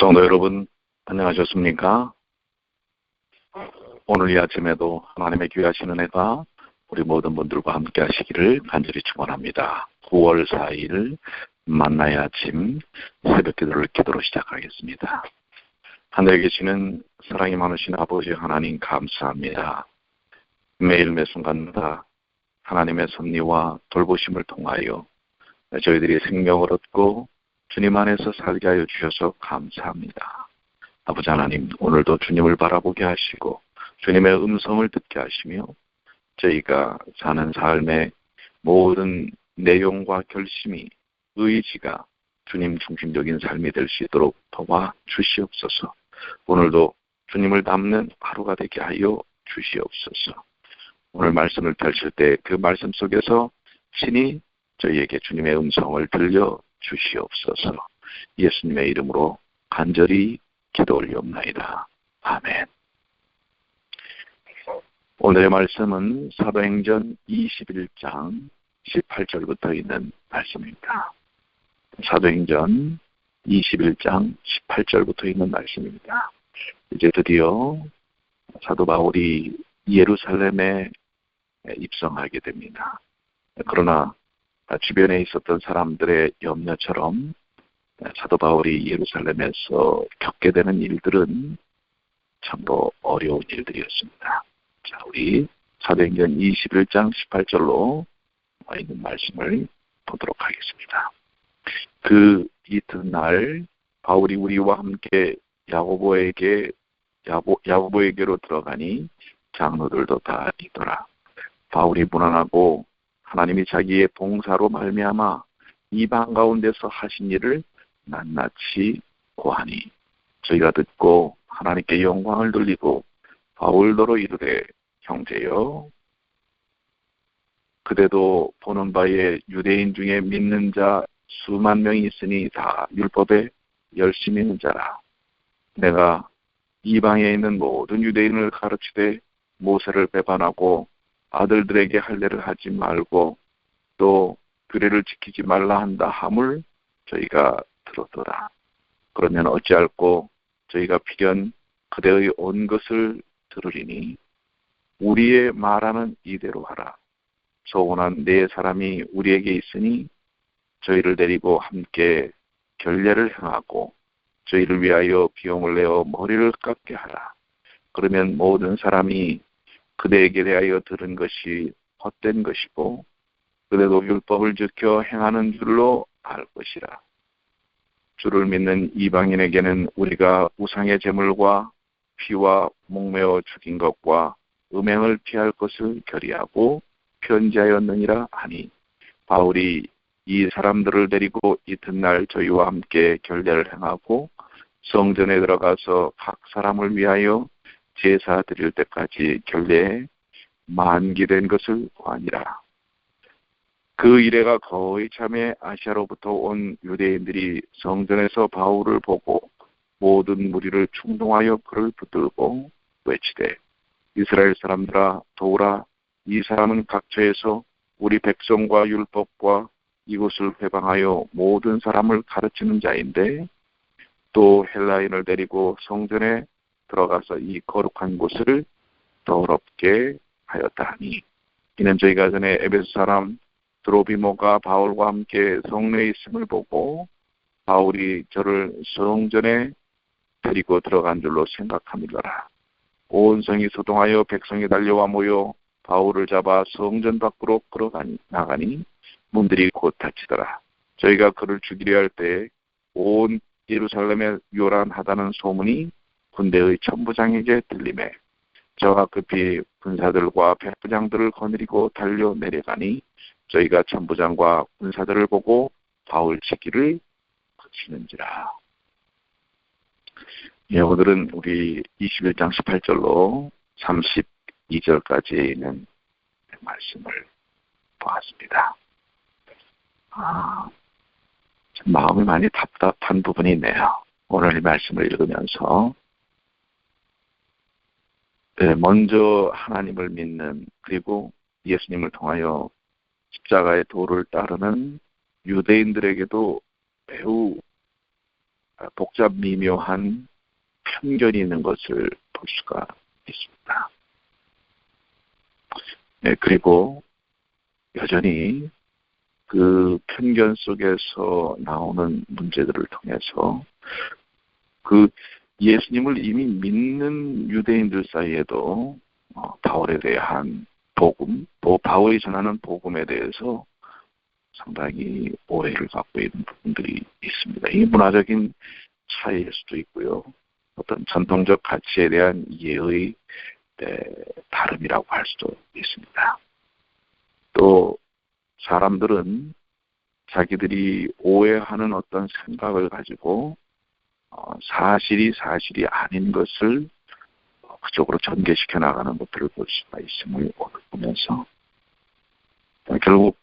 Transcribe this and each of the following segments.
성도 여러분, 안녕하셨습니까? 오늘 이 아침에도 하나님의 귀하신 은혜가 우리 모든 분들과 함께 하시기를 간절히 축원합니다. 9월 4일 만나의 아침 새벽 기도로 시작하겠습니다. 하늘에 계시는 사랑이 많으신 아버지 하나님 감사합니다. 매일 매 순간마다 하나님의 섭리와 돌보심을 통하여 저희들이 생명을 얻고 주님 안에서 살게 하여 주셔서 감사합니다. 아버지 하나님, 오늘도 주님을 바라보게 하시고 주님의 음성을 듣게 하시며 저희가 사는 삶의 모든 내용과 결심이 의지가 주님 중심적인 삶이 될 수 있도록 도와 주시옵소서. 오늘도 주님을 닮는 하루가 되게 하여 주시옵소서. 오늘 말씀을 펼칠 때 그 말씀 속에서 친히 저희에게 주님의 음성을 들려 주시옵소서. 예수님의 이름으로 간절히 기도 올리옵나이다. 아멘. 오늘의 말씀은 사도행전 21장 18절부터 있는 말씀입니다. 사도행전 21장 18절부터 있는 말씀입니다. 이제 드디어 사도 바울이 예루살렘에 입성하게 됩니다. 그러나 주변에 있었던 사람들의 염려처럼 사도 바울이 예루살렘에서 겪게 되는 일들은 참으로 어려운 일들이었습니다. 자, 우리 사도행전 21장 18절로 있는 말씀을 보도록 하겠습니다. 그 이튿날 바울이 우리와 함께 야고보에게로 들어가니 장로들도 다 있더라. 바울이 무난하고 하나님이 자기의 봉사로 말미암아 이방 가운데서 하신 일을 낱낱이 고하니 저희가 듣고 하나님께 영광을 돌리고 바울더러 이르되 형제여, 그대도 보는 바에 유대인 중에 믿는 자 수만 명이 있으니 다 율법에 열심히 있는 자라. 내가 이방에 있는 모든 유대인을 가르치되 모세를 배반하고 아들들에게 할례를 하지 말고 또 규례를 지키지 말라 한다 함을 저희가 들었더라. 그러면 어찌할꼬 저희가 필연 그대의 온 것을 들으리니 우리의 말하는 이대로 하라. 소원한 네 사람이 우리에게 있으니 저희를 데리고 함께 결례를 행하고 저희를 위하여 비용을 내어 머리를 깎게 하라. 그러면 모든 사람이 그대에게 대하여 들은 것이 헛된 것이고 그대도 율법을 지켜 행하는 줄로 알 것이라. 주를 믿는 이방인에게는 우리가 우상의 제물과 피와 목매어 죽인 것과 음행을 피할 것을 결의하고 편지하였느니라 하니 바울이 이 사람들을 데리고 이튿날 저희와 함께 결례를 행하고 성전에 들어가서 각 사람을 위하여 제사 드릴 때까지 결례에 만기된 것을 구하니라. 그 이래가 거의 참에 아시아로부터 온 유대인들이 성전에서 바울을 보고 모든 무리를 충동하여 그를 붙들고 외치되 이스라엘 사람들아 도우라. 이 사람은 각처에서 우리 백성과 율법과 이곳을 회방하여 모든 사람을 가르치는 자인데 또 헬라인을 데리고 성전에 들어가서 이 거룩한 곳을 더럽게 하였다 하니 이는 저희가 전에 에베소 사람 드로비모가 바울과 함께 성내에 있음을 보고 바울이 저를 성전에 데리고 들어간 줄로 생각함이더라. 온 성이 소동하여 백성이 달려와 모여 바울을 잡아 성전 밖으로 끌어나가니 문들이 곧 닫히더라. 저희가 그를 죽이려 할 때 온 예루살렘에 요란하다는 소문이 군대의 천부장에게 들리매 저가 급히 군사들과 백부장들을 거느리고 달려 내려가니 저희가 천부장과 군사들을 보고 바울 치기를 그치는지라. 예, 오늘은 우리 21장 18절로 32절까지 있는 말씀을 보았습니다. 좀 마음이 많이 답답한 부분이 있네요. 오늘 이 말씀을 읽으면서 먼저 하나님을 믿는 그리고 예수님을 통하여 십자가의 도를 따르는 유대인들에게도 매우 복잡 미묘한 편견이 있는 것을 볼 수가 있습니다. 네, 그리고 여전히 그 편견 속에서 나오는 문제들을 통해서 그 예수님을 이미 믿는 유대인들 사이에도 바울에 대한 복음, 또 바울이 전하는 복음에 대해서 상당히 오해를 갖고 있는 부분들이 있습니다. 이 문화적인 차이일 수도 있고요. 어떤 전통적 가치에 대한 이해의 다름이라고 할 수도 있습니다. 또 사람들은 자기들이 오해하는 어떤 생각을 가지고 사실이 아닌 것을 그쪽으로 전개시켜 나가는 것들을 볼 수가 있음을 보면서 결국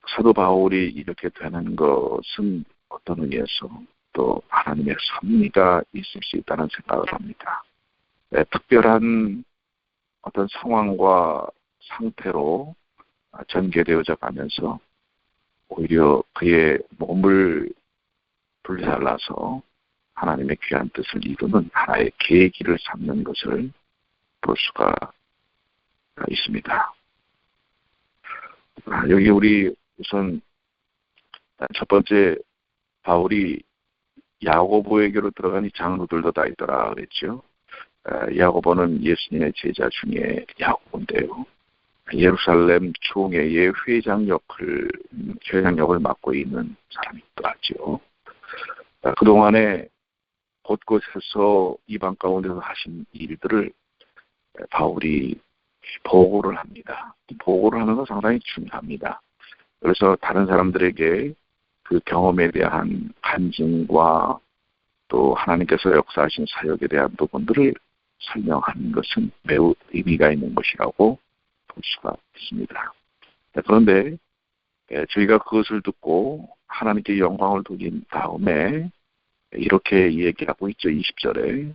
사도 바울이 이렇게 되는 것은 어떤 의미에서 또 하나님의 섭리가 있을 수 있다는 생각을 합니다. 특별한 어떤 상황과 상태로 전개되어져 가면서 오히려 그의 몸을 불살라서 하나님의 귀한 뜻을 이루는 하나의 계기를 삼는 것을 볼 수가 있습니다. 여기 우리 우선 첫 번째 바울이 야고보에게로 들어가니 장로들도 다 있더라 그랬죠. 야고보는 예수님의 제자 중에 야고보인데요. 예루살렘 총회의 회장역을 맡고 있는 사람이더라죠. 그동안에 곳곳에서 이방 가운데서 하신 일들을 바울이 보고를 합니다. 보고를 하는 건 상당히 중요합니다. 그래서 다른 사람들에게 그 경험에 대한 간증과 또 하나님께서 역사하신 사역에 대한 부분들을 설명하는 것은 매우 의미가 있는 것이라고 볼 수가 있습니다. 그런데 저희가 그것을 듣고 하나님께 영광을 돌린 다음에 이렇게 얘기하고 있죠. 20절에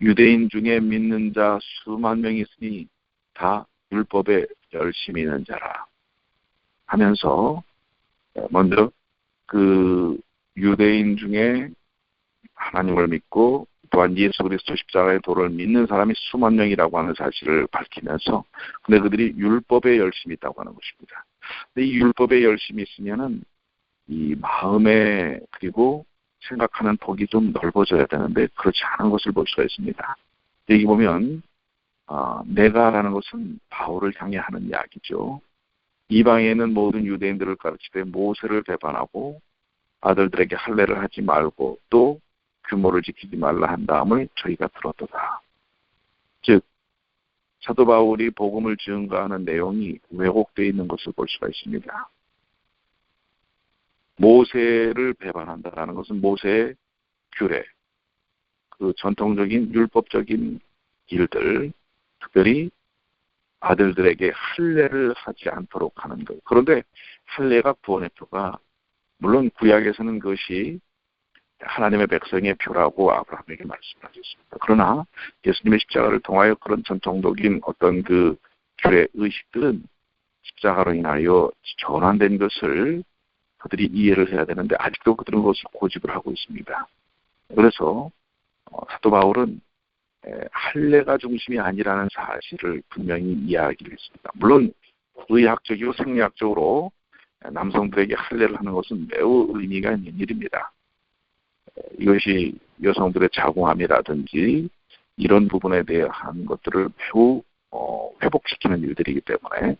유대인 중에 믿는 자 수만 명이 있으니 다 율법에 열심히 있는 자라 하면서 먼저 그 유대인 중에 하나님을 믿고 또한 예수 그리스도 십자가의 도를 믿는 사람이 수만 명이라고 하는 사실을 밝히면서 근데 그들이 율법에 열심히 있다고 하는 것입니다. 근데 이 율법에 열심히 있으면은 이 마음에 그리고 생각하는 폭이 좀 넓어져야 되는데 그렇지 않은 것을 볼 수가 있습니다. 여기 보면 내가라는 것은 바울을 향해 하는 이야기죠. 이방에 있는 모든 유대인들을 가르치되 모세를 배반하고 아들들에게 할례를 하지 말고 또 규모를 지키지 말라 한 다음을 저희가 들었도다. 즉 사도 바울이 복음을 증거하는 내용이 왜곡되어 있는 것을 볼 수가 있습니다. 모세를 배반한다라는 것은 모세의 규례, 그 전통적인 율법적인 일들, 특별히 아들들에게 할례를 하지 않도록 하는 것. 그런데 할례가 구원의 표가 물론 구약에서는 그것이 하나님의 백성의 표라고 아브라함에게 말씀하셨습니다. 그러나 예수님의 십자가를 통하여 그런 전통적인 어떤 그 규례 의식들은 십자가로 인하여 전환된 것을 그들이 이해를 해야 되는데 아직도 그들은 그것을 고집을 하고 있습니다. 그래서 사도 바울은 할례가 중심이 아니라는 사실을 분명히 이야기를 했습니다. 물론 의학적이고 생리학적으로 남성들에게 할례를 하는 것은 매우 의미가 있는 일입니다. 이것이 여성들의 자궁암이라든지 이런 부분에 대한 것들을 매우 회복시키는 일들이기 때문에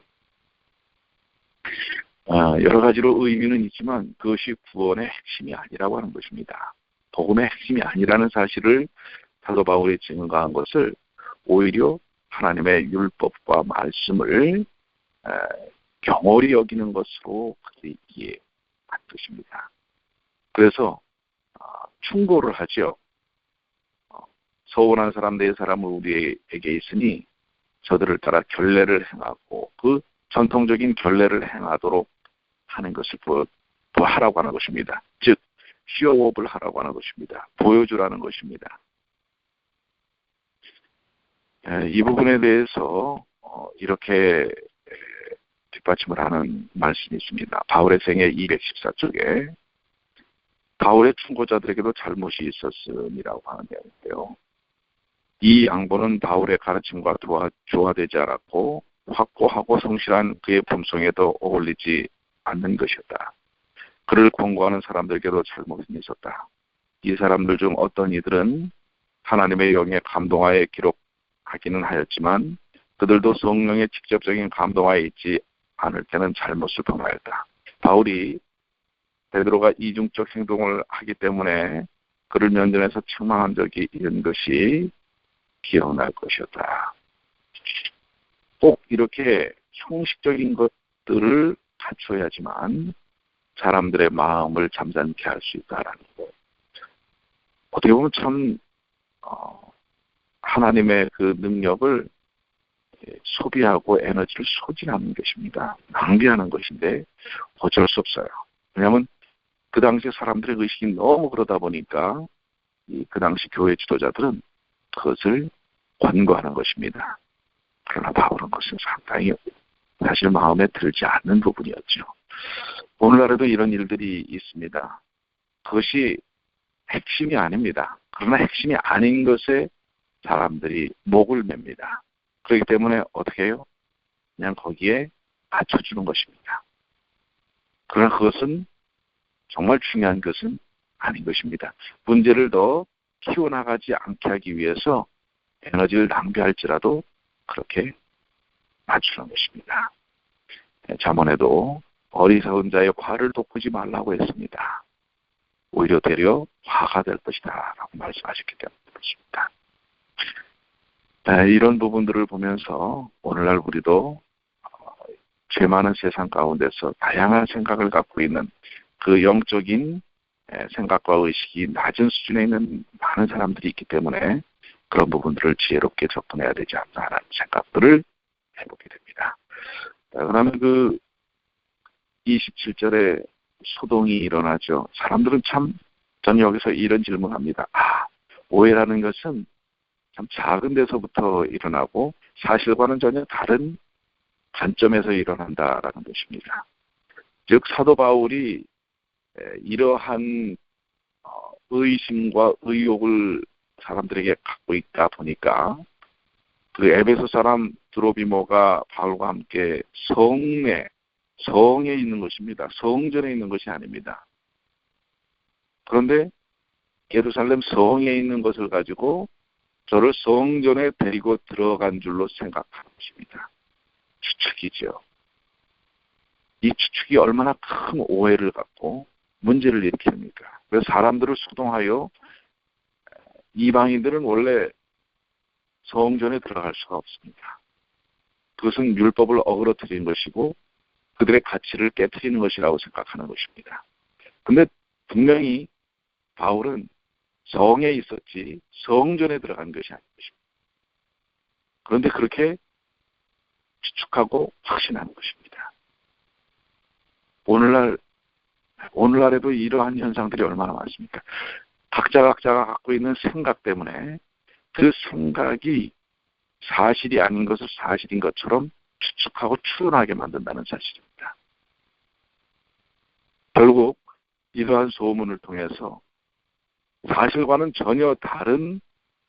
여러 가지로 의미는 있지만 그것이 구원의 핵심이 아니라고 하는 것입니다. 복음의 핵심이 아니라는 사실을 사도 바울이 증거한 것을 오히려 하나님의 율법과 말씀을 경홀히 여기는 것으로 그들이 이해한 것입니다. 그래서 충고를 하죠. 서운한 사람 네 사람은 우리에게 있으니 저들을 따라 결례를 행하고 그 전통적인 결례를 행하도록 하는 것을 하라고 하는 것입니다. 즉 쇼업을 하라고 하는 것입니다. 보여주라는 것입니다. 이 부분에 대해서 이렇게 뒷받침을 하는 말씀이 있습니다. 바울의 생애 214쪽에 바울의 충고자들에게도 잘못이 있었음이라고 하는 내용인데요. 이 양보는 바울의 가르침과 조화되지 않았고 확고하고 성실한 그의 품성에도 어울리지 않는 것이었다. 그를 권고하는 사람들에게도 잘못이 있었다. 이 사람들 중 어떤 이들은 하나님의 영의 감동하에 기록하기는 하였지만 그들도 성령의 직접적인 감동하에 있지 않을 때는 잘못을 범하였다. 바울이 베드로가 이중적 행동을 하기 때문에 그를 면전에서 책망한 적이 있는 것이 기억날 것이었다. 꼭 이렇게 형식적인 것들을 갖춰야지만 사람들의 마음을 잠잠케 할 수 있다라는 것. 어떻게 보면 참 하나님의 그 능력을 소비하고 에너지를 소진하는 것입니다. 낭비하는 것인데 어쩔 수 없어요. 왜냐하면 그 당시 사람들의 의식이 너무 그러다 보니까 그 당시 교회 지도자들은 그것을 권고하는 것입니다. 그러나 바울은 그것은 상당히 사실 마음에 들지 않는 부분이었죠. 오늘날에도 이런 일들이 있습니다. 그것이 핵심이 아닙니다. 그러나 핵심이 아닌 것에 사람들이 목을 맵니다. 그렇기 때문에 어떻게 해요? 그냥 거기에 맞춰주는 것입니다. 그러나 그것은 정말 중요한 것은 아닌 것입니다. 문제를 더 키워나가지 않게 하기 위해서 에너지를 낭비할지라도 그렇게 맞추는 것입니다. 잠언에도 어리석은 자의 화를 돋구지 말라고 했습니다. 오히려 되려 화가 될 것이다 라고 말씀하셨기 때문에 그렇습니다. 이런 부분들을 보면서 오늘날 우리도 죄 많은 세상 가운데서 다양한 생각을 갖고 있는 그 영적인 생각과 의식이 낮은 수준에 있는 많은 사람들이 있기 때문에 그런 부분들을 지혜롭게 접근해야 되지 않나라는 생각들을 해보게 됩니다. 그러면 그 27절에 소동이 일어나죠. 사람들은 저는 여기서 이런 질문합니다. 오해라는 것은 참 작은 데서부터 일어나고 사실과는 전혀 다른 관점에서 일어난다라는 것입니다. 즉 사도 바울이 이러한 의심과 의욕을 사람들에게 갖고 있다 보니까 그 에베소 사람 드로비모가 바울과 함께 성에 있는 것입니다. 성전에 있는 것이 아닙니다. 그런데 예루살렘 성에 있는 것을 가지고 저를 성전에 데리고 들어간 줄로 생각하는 것입니다. 추측이죠. 이 추측이 얼마나 큰 오해를 갖고 문제를 일으킵니까? 그래서 사람들을 소동하여 이방인들은 원래 성전에 들어갈 수가 없습니다. 그것은 율법을 어그러뜨리는 것이고 그들의 가치를 깨트리는 것이라고 생각하는 것입니다. 그런데 분명히 바울은 성에 있었지 성전에 들어간 것이 아닌 것입니다. 그런데 그렇게 추측하고 확신하는 것입니다. 오늘날에도 이러한 현상들이 얼마나 많습니까? 각자가 갖고 있는 생각 때문에 그 생각이 사실이 아닌 것을 사실인 것처럼 추측하고 추론하게 만든다는 사실입니다. 결국 이러한 소문을 통해서 사실과는 전혀 다른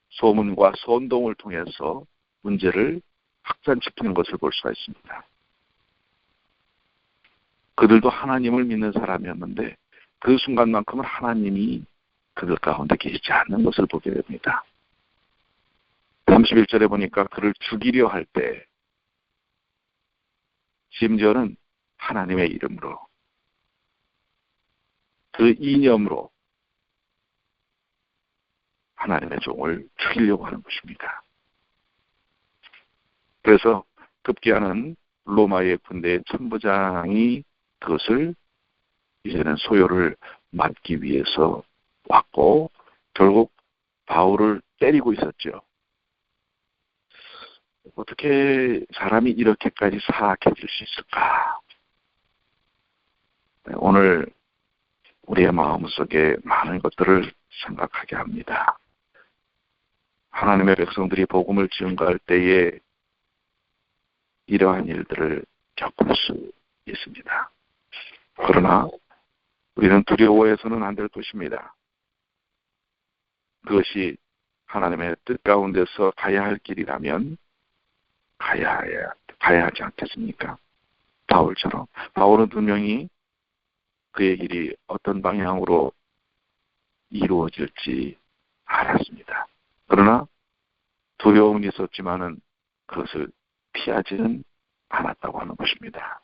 소문과 선동을 통해서 문제를 확산시키는 것을 볼 수가 있습니다. 그들도 하나님을 믿는 사람이었는데 그 순간만큼은 하나님이 그들 가운데 계시지 않는 것을 보게 됩니다. 31절에 보니까 그를 죽이려 할 때 심지어는 하나님의 이름으로 그 이념으로 하나님의 종을 죽이려고 하는 것입니다. 그래서 급기야는 로마의 군대의 천부장이 그것을 이제는 소요를 막기 위해서 왔고 결국 바울을 때리고 있었죠. 어떻게 사람이 이렇게까지 사악해질 수 있을까? 오늘 우리의 마음속에 많은 것들을 생각하게 합니다. 하나님의 백성들이 복음을 증거할 때에 이러한 일들을 겪을 수 있습니다. 그러나 우리는 두려워해서는 안 될 것입니다. 그것이 하나님의 뜻 가운데서 가야 할 길이라면 가야 하지 않겠습니까? 바울처럼. 바울은 분명히 그의 길이 어떤 방향으로 이루어질지 알았습니다. 그러나 두려움이 있었지만은 그것을 피하지는 않았다고 하는 것입니다.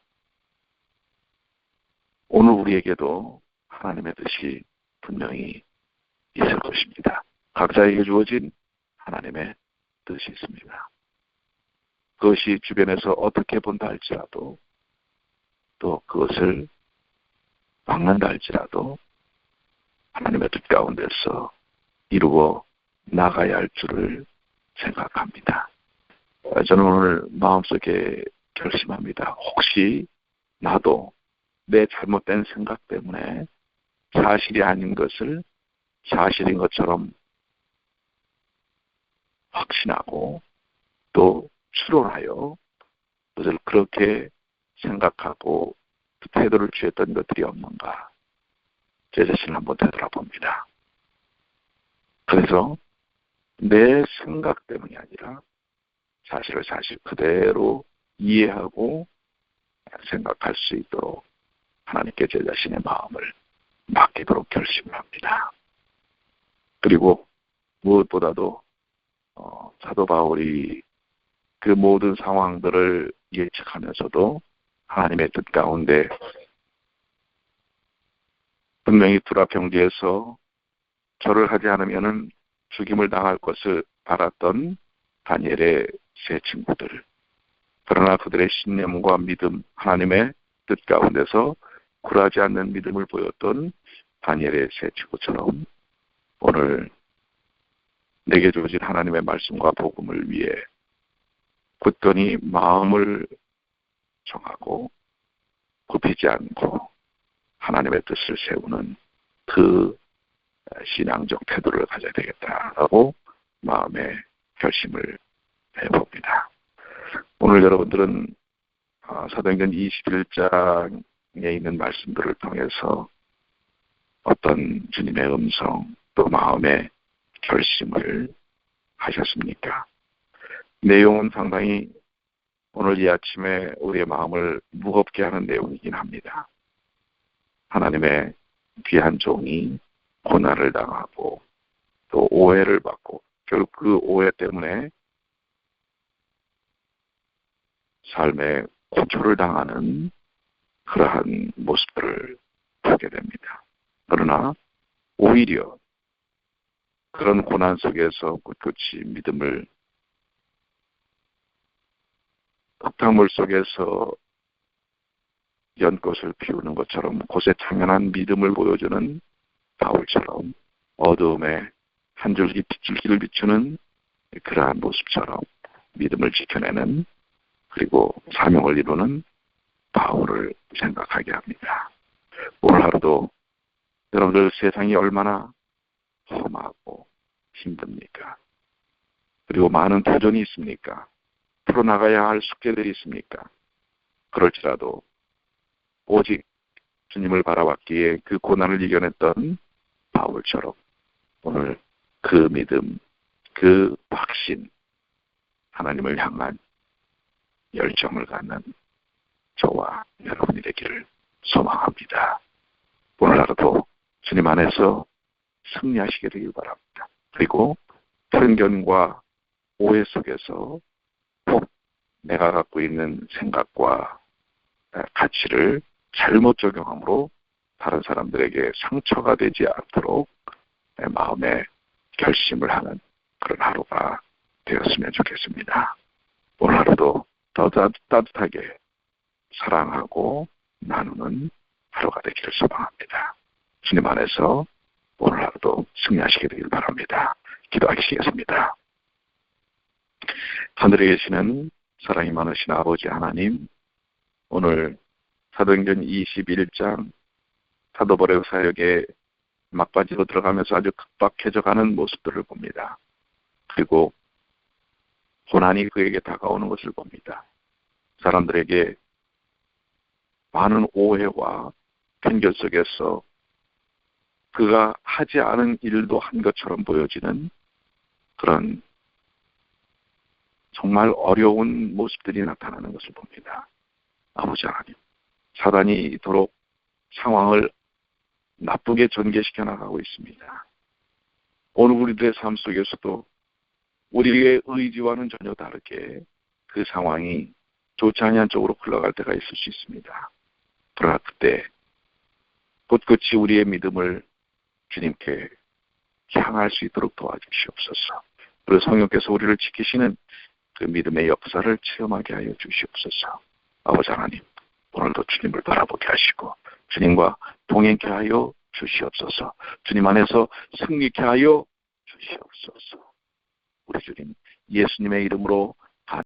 오늘 우리에게도 하나님의 뜻이 분명히 있을 것입니다. 각자에게 주어진 하나님의 뜻이 있습니다. 그것이 주변에서 어떻게 본다 할지라도 또 그것을 막는다 할지라도 하나님의 뜻 가운데서 이루어 나가야 할 줄을 생각합니다. 저는 오늘 마음속에 결심합니다. 혹시 나도 내 잘못된 생각 때문에 사실이 아닌 것을 사실인 것처럼 확신하고 또 추론하여 그것을 그렇게 생각하고 태도를 취했던 것들이 없는가, 제 자신을 한번 되돌아봅니다. 그래서 내 생각 때문이 아니라 사실을 사실 그대로 이해하고 생각할 수 있도록 하나님께 제 자신의 마음을 맡기도록 결심을 합니다. 그리고 무엇보다도 사도 바울이 그 모든 상황들을 예측하면서도 하나님의 뜻 가운데 분명히 두라 평지에서 절을 하지 않으면은 죽임을 당할 것을 알았던 다니엘의 세 친구들, 그러나 그들의 신념과 믿음, 하나님의 뜻 가운데서 굴하지 않는 믿음을 보였던 다니엘의 세 친구처럼 오늘 내게 주어진 하나님의 말씀과 복음을 위해 굳건히 마음을 정하고 굽히지 않고 하나님의 뜻을 세우는 그 신앙적 태도를 가져야 되겠다라고 마음의 결심을 해봅니다. 오늘 여러분들은 사도행전 21장에 있는 말씀들을 통해서 어떤 주님의 음성 또 마음의 결심을 하셨습니까? 내용은 상당히 오늘 이 아침에 우리의 마음을 무겁게 하는 내용이긴 합니다. 하나님의 귀한 종이 고난을 당하고 또 오해를 받고 결국 그 오해 때문에 삶의 고초를 당하는 그러한 모습들을 보게 됩니다. 그러나 오히려 그런 고난 속에서 꿋꿋이 믿음을 흙탕물 속에서 연꽃을 피우는 것처럼 곳에 당연한 믿음을 보여주는 바울처럼 어두움에 한 줄기 빗줄기를 비추는 그러한 모습처럼 믿음을 지켜내는 그리고 사명을 이루는 바울을 생각하게 합니다. 오늘 하루도 여러분들 세상이 얼마나 험하고 힘듭니까? 그리고 많은 도전이 있습니까? 풀어나가야 할 숙제들이 있습니까? 그럴지라도 오직 주님을 바라봤기에 그 고난을 이겨냈던 바울처럼 오늘 그 믿음, 그 확신, 하나님을 향한 열정을 갖는 저와 여러분이 되기를 소망합니다. 오늘 하루도 주님 안에서 승리하시게 되길 바랍니다. 그리고 편견과 오해 속에서 꼭 내가 갖고 있는 생각과 가치를 잘못 적용함으로 다른 사람들에게 상처가 되지 않도록 내 마음의 결심을 하는 그런 하루가 되었으면 좋겠습니다. 오늘 하루도 더 따뜻하게 사랑하고 나누는 하루가 되기를 소망합니다. 주님 안에서 오늘 하루도 승리하시게 되길 바랍니다. 기도하시겠습니다. 하늘에 계시는 사랑이 많으신 아버지 하나님, 오늘 사도행전 21장 사도 바울의 사역에 막바지로 들어가면서 아주 급박해져가는 모습들을 봅니다. 그리고 고난이 그에게 다가오는 것을 봅니다. 사람들에게 많은 오해와 편견 속에서 그가 하지 않은 일도 한 것처럼 보여지는 그런 정말 어려운 모습들이 나타나는 것을 봅니다. 아버지 하나님, 사단이 이토록 상황을 나쁘게 전개시켜 나가고 있습니다. 오늘 우리들의 삶 속에서도 우리의 의지와는 전혀 다르게 그 상황이 좋지 않은 쪽으로 흘러갈 때가 있을 수 있습니다. 그러나 그때 꿋꿋이 우리의 믿음을 주님께 향할 수 있도록 도와주시옵소서. 그리고 성령께서 우리를 지키시는 그 믿음의 역사를 체험하게 하여 주시옵소서. 아버지 하나님, 오늘도 주님을 바라보게 하시고 주님과 동행케 하여 주시옵소서. 주님 안에서 승리케 하여 주시옵소서. 우리 주님 예수님의 이름으로